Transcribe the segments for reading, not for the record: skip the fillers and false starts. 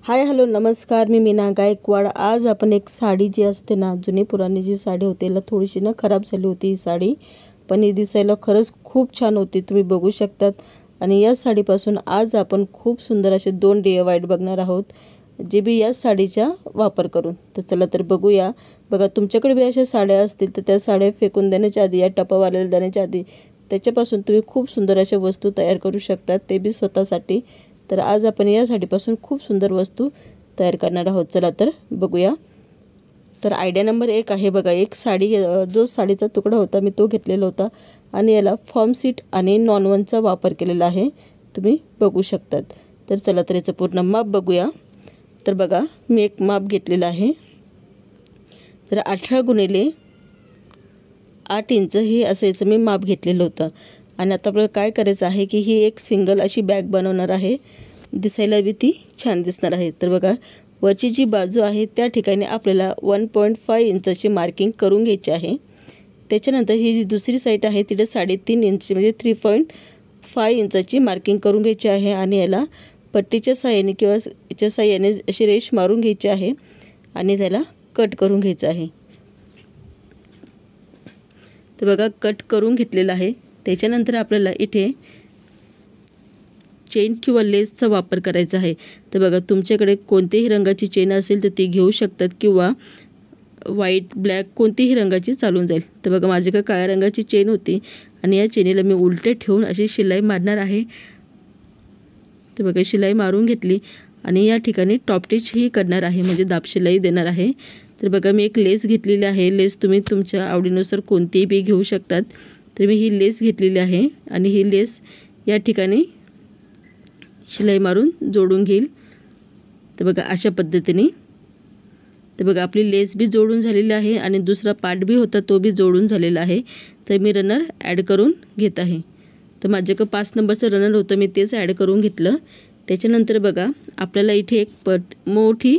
Hi hello नमस्कार, मी मीना गायकवाड। आज आपण एक साडी जी असते ना, जुनी पुराणी जी साडी होती त्याला थोडीशी ना खराब झाली होती ही साडी, पण ही दिसायला खरंच खूप छान होती, तुम्ही बघू शकतात। आणि या साडीपासून आज आपण खूप सुंदर असे 2 DIY बघणार आहोत, जे बी या साडीचा वापर करून। तर चला तर बघूया। बघा, तुमच्याकडे बी अशा साड्या असतील तर त्या साड्या फेकून देण्याच्या आधी या टपावाल्याला देण्याच्या आधी त्याच्यापासून तुम्ही खूप सुंदर अशा वस्तू तयार करू शकतात, ते बी स्वतःसाठी। तर आज आपण या साडीपासून खूप सुंदर वस्तू तयार करणार आहोत, चला तर बघूया। तर आयडिया नंबर 1 आहे बघा, एक साडी जो साडीचा तुकडा होता मी तो घेतलेला होता आणि याला फॉर्म सीट आणि नॉन-1चा वापर केलेला आहे, तुम्ही बघू शकतात। तर चला तर याचं पूर्ण माप बघूया। तर बघा, मी एक माप घेतलेला आहे। तर 18 गुणिले 8 इंच हे असं याचं मी माप घेतलेलं होतं। आणि आता आपल्याला काय करायचं आहे की ही एक सिंगल अशी बॅग बनवणार आहे, दिसायला बी ती छान दिसणार आहे। तर बघा, वरची जी बाजू आहे त्या ठिकाणी आपल्याला 1.5 इंचाची मार्किंग करून घ्यायची आहे। त्याच्यानंतर ही जी दुसरी साईड आहे तिथे 3.5 इंच म्हणजे 3.5 इंचाची मार्किंग करून घ्यायची आहे। आणि याला पट्टीच्या साहाय्याने किंवा याच्या साहाय्याने अशी रेष मारून घ्यायची आहे आणि त्याला कट करून घ्यायचं आहे। तर बघा, कट करून घेतलेला आहे। त्याच्यानंतर आपल्याला इथे चेन किंवा लेसचा वापर करायचा आहे। तर बघा, तुमच्याकडे कोणत्याही रंगाची चेन असेल तर ती घेऊ शकतात किंवा व्हाईट ब्लॅक कोणतीही रंगाची चालून जाईल। तर बघा, माझ्याकडे काळ्या रंगाची चेन होती आणि या चेनीला मी उलटे ठेवून अशी शिलाई मारणार आहे। तर बघा, शिलाई मारून घेतली आणि या ठिकाणी टॉप टिच ही करणार आहे, म्हणजे दाब शिलाई देणार आहे। तर बघा, मी एक लेस घेतलेली आहे। लेस तुम्ही तुमच्या आवडीनुसार कोणतीही बी घेऊ शकतात। तर मी ही लेस घेतलेली आहे आणि ही लेस या ठिकाणी शिलाई मारून जोडून घेईल। तर बघा, अशा पद्धतीने। तर बघा, आपली लेस बी जोडून झालेली आहे आणि दुसरा पार्ट बी होता तो बी जोडून झालेला आहे। तर मी रनर ॲड करून घेत आहे। तर माझ्याकडे 5 नंबरचं रनर होतं, मी तेच ॲड करून घेतलं। त्याच्यानंतर बघा, आपल्याला इथे एक मोठी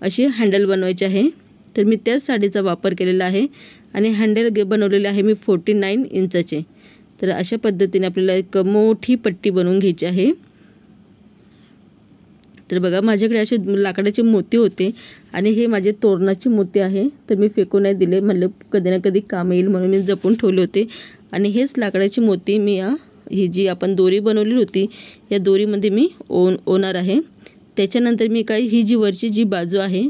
अशी हँडल बनवायची आहे। तर मी त्याच साडीचा वापर केलेला आहे आणि हँडल बनवलेले आहे मी 49 इंचाचे। तर अशा पद्धतीने आपल्याला एक मोठी पट्टी बनवून घ्यायची आहे। तर बघा, माझ्याकडे असे लाकडाचे मोती होते आणि हे माझे तोरणाचे मोती आहे। तर मी फेकू नाही दिले, म्हणलं कधी ना कधी काम येईल म्हणून मी जपून ठेवले होते। आणि हेच लाकडाचे मोती मी ही जी आपण दोरी बनवली होती या दोरीमध्ये मी ओवणार आहे। त्याच्यानंतर मी ही जी वरची जी बाजू आहे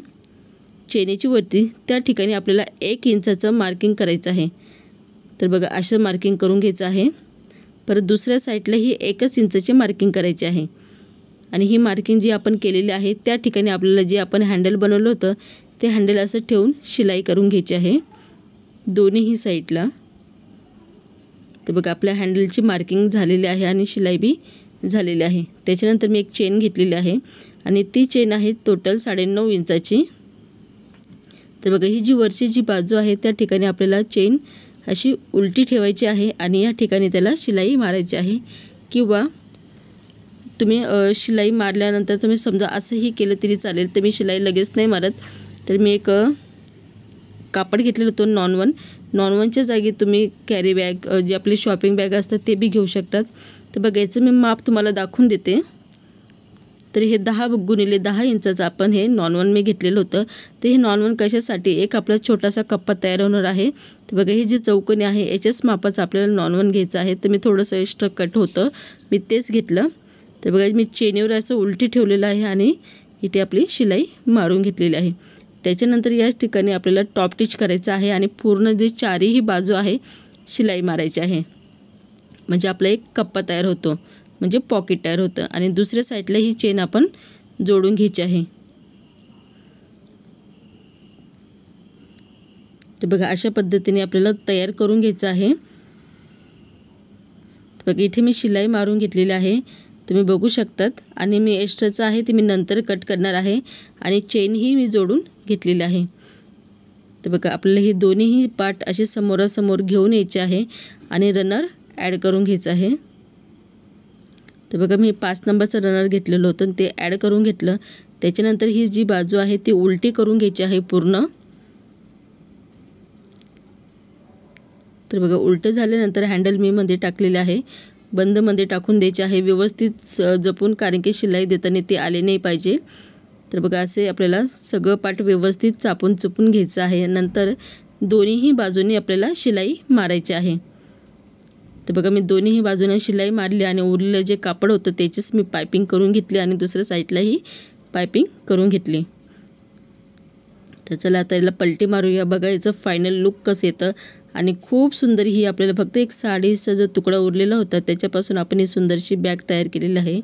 चेनीची वरती त्या ठिकाणी आपल्याला 1 इंचाचं मार्किंग करायचं आहे। तर बघा, असं मार्किंग करून घ्यायचं आहे। परत दुसऱ्या साईडला ही 1 इंचाची मार्किंग करायची आहे। आणि ही मार्किंग जी आपण केलेली आहे त्या ठिकाणी आपल्याला जे आपण हँडल बनवलं होतं ते हँडल असं ठेवून शिलाई करून घ्यायची आहे दोन्हीही साईडला। तर बघा, आपल्या हँडलची मार्किंग झालेली आहे आणि शिलाई बी झालेली आहे। त्याच्यानंतर मी एक चेन घेतलेली आहे आणि ती चेन आहे टोटल 9.5 इंचाची। तर बघा, ही जी वरची जी बाजू आहे त्या ठिकाणी आपल्याला चेन अशी उलटी ठेवायची आहे आणि या ठिकाणी त्याला शिलाई मारायची आहे। किंवा तुम्ही शिलाई मारल्यानंतर तुम्ही समजा असंही केलं तरी चालेल। तर मी शिलाई लगेच नाही मारत, तर मी एक कापड घेतलेलं होतं नॉन-1च्या जागी तुम्ही कॅरी बॅग जी आपली शॉपिंग बॅग असतात ते बी घेऊ शकतात। तर बघा, याचं मी माप तुम्हाला दाखवून देते। तर हे 10 गुणिले 10 इंचाचं आपण हे नॉन-1 मी घेतलेलं होतं। तर हे नॉन-1 कशासाठी, एक आपला छोटासा कप्पा तयार होणार आहे। तर बघा, ही जी चौकोनी आहे याच्याच मापाचं आपल्याला नॉन-1 घ्यायचं आहे। तर मी थोडंसं एक्स्ट्रा कट होतं मी तेच घेतलं। तर बघा, मी चेनीवर असं उलटी ठेवलेलं आहे आणि इथे आपली शिलाई मारून घेतलेली आहे। त्याच्यानंतर याच ठिकाणी आपल्याला टॉप टिच करायचं आहे आणि पूर्ण जी चारीही बाजू आहे शिलाई मारायची आहे, म्हणजे आपला एक कप्पा तयार होतो, म्हणजे पॉकेट तयार होतं। आणि दुसऱ्या साईडला ही चेन आपण जोडून घ्यायची आहे। तर बघा, अशा पद्धतीने आपल्याला तयार करून घ्यायचं आहे। बघा, इथे मी शिलाई मारून घेतलेली आहे, तुम्ही बघू शकतात। आणि मी एक्स्ट्राचं आहे ते मी नंतर कट करणार आहे आणि चेनही मी जोडून घेतलेली आहे। तर बघा, आपल्याला ही दोन्हीही पार्ट असे समोरासमोर घेऊन यायचे आहे आणि रनर ॲड करून घ्यायचं आहे। तर बघा, मी 5 नंबरचं रनर घेतलेलं होतं ते ॲड करून घेतलं। त्याच्यानंतर ही जी बाजू आहे ती उलटी करून घ्यायची आहे पूर्ण। तर बघा, उलटं झाल्यानंतर हँडल मी मध्ये टाकलेले आहे, बंदमध्ये टाकून द्यायचे आहे व्यवस्थित जपून, कारण की शिलाई देताना ते आले नाही पाहिजे। तर बघा असे आपल्याला सगळं पाट व्यवस्थित चापून चुपून घ्यायचं आहे. नंतर दोन्हीही बाजूनी आपल्याला शिलाई मारायची आहे. तर बघा मी दोन्हीही बाजूने शिलाई मारली आणि उरलेलं जे कापड होतं त्याचीच मी पायपिंग करून घेतली आणि दुसऱ्या साईडलाही पायपिंग करून घेतली. तर चला आता याला पलटी मारूया. बघा याचं फायनल लुक कसं येतं आणि खूप सुंदर ही आपल्याला फक्त एक साडीचा जो तुकडा उरलेला होता त्याच्यापासून आपण ही सुंदरशी बॅग तयार केलेली आहे.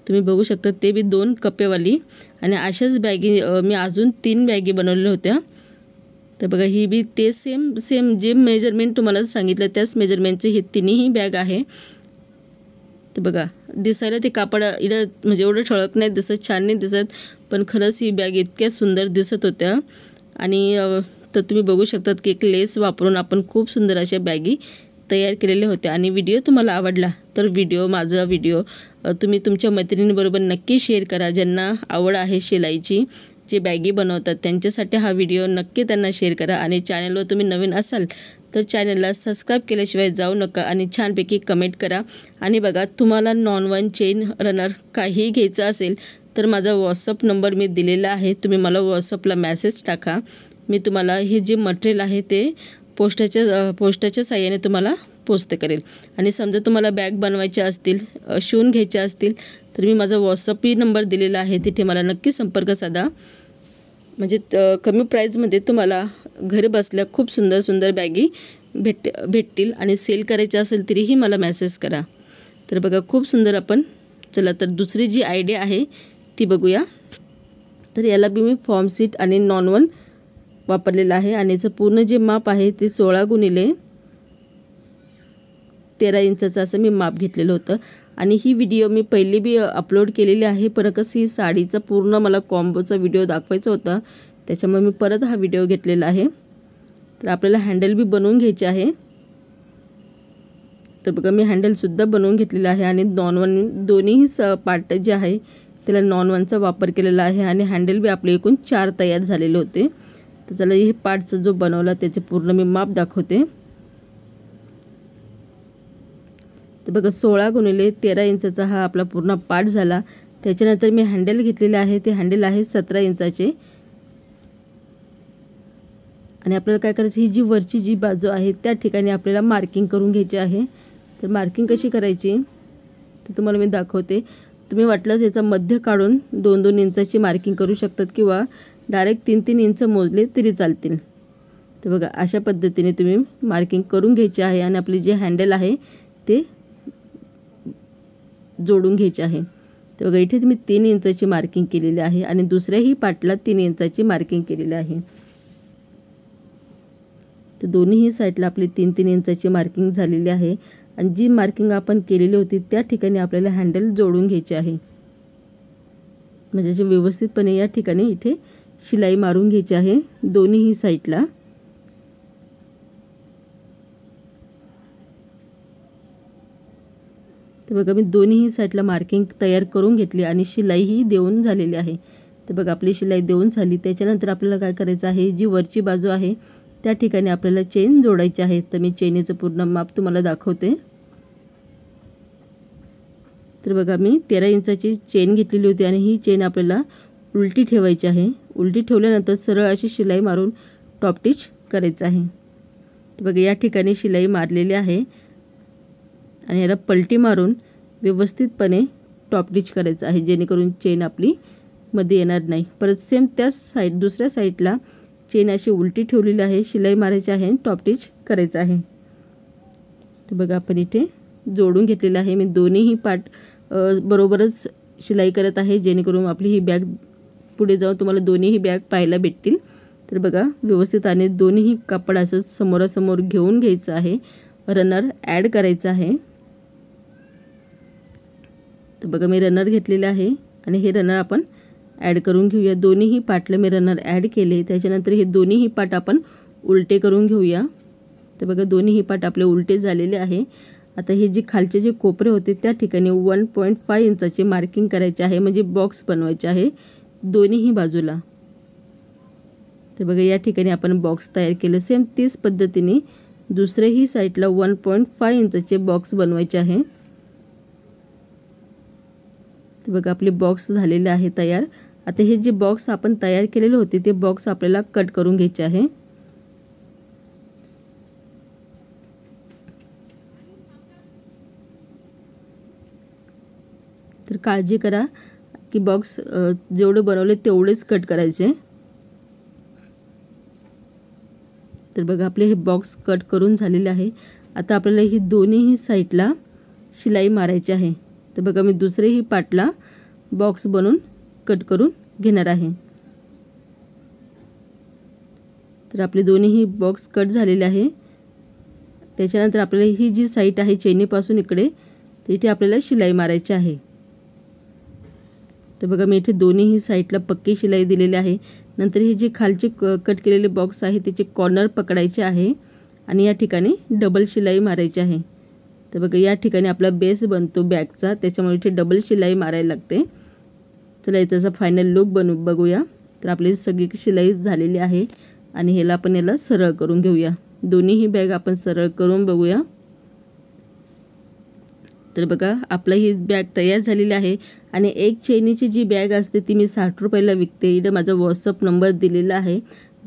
तुम्ही बघू शकता ते बी 2 कप्पेवाली. आणि अशाच बॅगी मी अजून 3 बॅगी बनवलेल्या होत्या. तर बघा ही बी ते सेम जे मेजरमेंट तुम्हाला सांगितलं त्याच मेजरमेंटचे हे तिन्ही बॅग आहे. तर बघा दिसायला ते कापड इकडं म्हणजे एवढं ठळक नाही दिसत, छान नाही दिसत, पण खरंच ही बॅग इतक्या सुंदर दिसत होत्या. आणि तर तुम्ही बघू शकतात की एक लेस वापरून आपण खूप सुंदर अशा बॅगी तयार केलेल्या होत्या. आणि व्हिडिओ तुम्हाला आवडला तर माझा व्हिडिओ तुम्ही तुमच्या मैत्रिणींबरोबर नक्की शेअर करा. ज्यांना आवड आहे शिलाईची, जे बॅगी बनवतात त्यांच्यासाठी हा व्हिडिओ नक्की त्यांना शेअर करा. आणि चॅनलवर तुम्ही नवीन असाल तर चॅनलला सबस्क्राईब केल्याशिवाय जाऊ नका आणि छानपैकी कमेंट करा. आणि बघा तुम्हाला नॉन-वन चेन रनर काहीही घ्यायचं असेल तर माझा व्हॉट्सअप नंबर मी दिलेला आहे. तुम्ही मला व्हॉट्सअपला मेसेज टाका. मी तुम्हाला हे जे मटेरियल आहे ते पोस्टाच्या साहाय्याने तुम्हाला पोस्ट करेल. आणि समजा तुम्हाला बॅग बनवायच्या असतील, शिवून घ्यायच्या असतील तर मी माझा व्हॉट्सअपही नंबर दिलेला आहे. तिथे मला नक्की संपर्क साधा. म्हणजे कमी प्राईजमध्ये तुम्हाला घरी बसल्या खूप सुंदर बॅगी भेटतील. आणि सेल करायचे असेल तरीही मला मेसेज करा. तर बघा खूप सुंदर आपण चला तर दुसरी जी आयडिया आहे ती बघूया. तर याला बी मी फॉर्म सीट आणि नॉन-वन वापरलेलं आहे. आणि याचं पूर्ण जे माप आहे ते 16x13 इंचाचं असं मी माप घेतलेलं होतं. आणि ही व्हिडिओ मी पहिली बी अपलोड केलेली आहे, पण कसं ही साडीचा पूर्ण मला कॉम्बोचा व्हिडिओ दाखवायचा होता त्याच्यामुळे मी परत हा व्हिडिओ घेतलेला आहे. तर आपल्याला हँडल बी बनवून घ्यायचे आहे. तर बघा मी हँडलसुद्धा बनवून घेतलेलं आहे. आणि नॉन-वन दोन्हीही पार्ट जे आहे त्याला नॉन-वनचा वापर केलेला आहे. आणि हँडल बी आपले एकूण 4 तयार झालेले होते. तर चला हे पार्टचा जो बनवला त्याचे पूर्ण मी माप दाखवते. तर बघा 16x13 इंचाचा हा आपला पूर्ण पार्ट झाला. त्याच्यानंतर मी हँडल घेतलेले आहे, ते हँडल आहे 17 इंचाचे. आणि आपल्याला काय करायचं, ही जी वरची जी बाजू आहे त्या ठिकाणी आपल्याला मार्किंग करून घ्यायची आहे. तर मार्किंग कशी करायची ते तुम्हाला मी दाखवते. तुम्ही वाटलंच याचा मध्य काढून 2-2 इंचाची मार्किंग करू शकतात किंवा डायरेक्ट 3-3 इंच मोजले तरी चालतील. तर बघा अशा पद्धतीने तुम्ही मार्किंग करून घ्यायची आहे. आणि आपली जे हँडल आहे ते जोडून घ्यायचे आहे. तर बघा इथे मी 3 इंचाची मार्किंग केलेली आहे आणि दुसऱ्याही पार्टला 3 इंचाची मार्किंग केलेली आहे. तर दोन्हीही साईडला आपली 3-3 इंचाची मार्किंग झालेली आहे. आणि जी मार्किंग आपण केलेली होती त्या ठिकाणी आपल्याला हँडल जोडून घ्यायचे आहे. म्हणजे व्यवस्थितपणे या ठिकाणी इथे शिलाई मारून घ्यायची आहे दोन्हीही साईडला. तर बघा मी दोन्हीही साईडला मार्किंग तयार करून घेतली आणि शिलाईही देऊन झालेली आहे. तर बघा आपली शिलाई देऊन झाली. त्याच्यानंतर आपल्याला काय करायचं आहे, जी वरची बाजू आहे त्या ठिकाणी आपल्याला चेन जोडायची आहे. तर मी चेनीचं पूर्ण माप तुम्हाला दाखवते. तर बघा मी 13 इंचाची चेन घेतलेली होती आणि ही चेन आपल्याला उलटी ठेवायची आहे. उलटी ठेवल्यानंतर सरळ अशी शिलाई मारून टॉप टिच करायचं आहे. तर बघा या ठिकाणी शिलाई मारलेली आहे आणि याला पलटी मारून व्यवस्थितपणे टॉप टिच करायचं आहे, जेणेकरून चेन आपली मध्ये येणार नाही. परत सेम त्याच दुसऱ्या साईडला चेन अशी उलटी ठेवलेली आहे, शिलाई मारायची आहे आणि टॉप टिच करायचं आहे. तर बघा आपण इथे जोडून घेतलेलं आहे. मी दोन्हीही पार्ट बरोबरच शिलाई करत आहे, जेणेकरून आपली ही बॅग पुढे जाऊन तुम्हाला दोन्हीही बॅग पाहायला भेटतील. तर बघा व्यवस्थित आणि दोन्हीही कापड असं समोरासमोर घेऊन घ्यायचं आहे. रनर ॲड करायचं आहे. तर बघा मी रनर घेतलेले आहे आणि हे रनर आपण ॲड करून घेऊया. दोन्हीही पार्टला मी रनर ॲड केले. त्याच्यानंतर हे दोन्हीही पार्ट आपण उलटे करून घेऊया. तर बघा दोन्हीही पार्ट आपले उलटे झालेले आहे. आता हे जे खालचे जे कोपरे होते त्या ठिकाणी 1.5 इंचाची मार्किंग करायची आहे, म्हणजे बॉक्स बनवायचे आहे दोन्हीही बाजूला. तर बघा या ठिकाणी आपण बॉक्स तयार केलं. सेम तीच पद्धतीने दुसऱ्याही साईडला 1.5 इंचाचे बॉक्स बनवायचे आहे. तर बघा आपले बॉक्स झालेले आहे तयार. आता हे जे बॉक्स आपण तयार केलेले होते ते बॉक्स आपल्याला कट करून घ्यायचे आहे. तर काळजी करा की बॉक्स जेवढे बनवले तेवढेच कट करायचे. तर बघा आपले हे बॉक्स कट करून झालेले आहे. आता आपल्याला ही दोन्हीही साईडला शिलाई मारायची आहे. तर बघा मी दुसरेही पार्टला बॉक्स बनवून कट करून घेणार आहे. तर आपले दोन्हीही बॉक्स कट झालेले आहे. त्याच्यानंतर आपल्याला ही जी साईड आहे चैनीपासून इकडे तिथे आपल्याला शिलाई मारायची आहे. तर बघा मी इथे दोन्हीही साईडला पक्की शिलाई दिलेली आहे. नंतर हे जे खालचे कट केलेले बॉक्स आहे त्याचे कॉर्नर पकडायचे आहे आणि या ठिकाणी डबल शिलाई मारायची आहे. तर बघा या ठिकाणी आपला बेस बनतो बॅगचा, त्याच्यामुळे इथे डबल शिलाई मारायला लागते. चला इथं फायनल लुक बघूया. तर आपली सगळी शिलाई झालेली आहे आणि ह्याला आपण याला सरळ करून घेऊया. दोन्हीही बॅग आपण सरळ करून बघूया. तर बघा आपला ही बॅग तयार झालेली आहे आणि एक चैनीची जी बॅग असते ती मी 60 रुपयाला विकते. इथं माझा व्हॉट्सअप नंबर दिलेला आहे.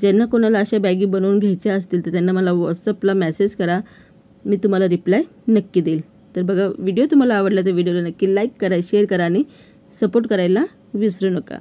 ज्यांना कोणाला अशा बॅगी बनवून घ्यायच्या असतील तर त्यांना मला व्हॉट्सअपला मेसेज करा, मी तुम्हाला रिप्लाय नक्की देईल. तर बघा व्हिडिओ तुम्हाला आवडला तर व्हिडिओला नक्की लाईक करा, शेअर करा आणि सपोर्ट करायला विसरू नका.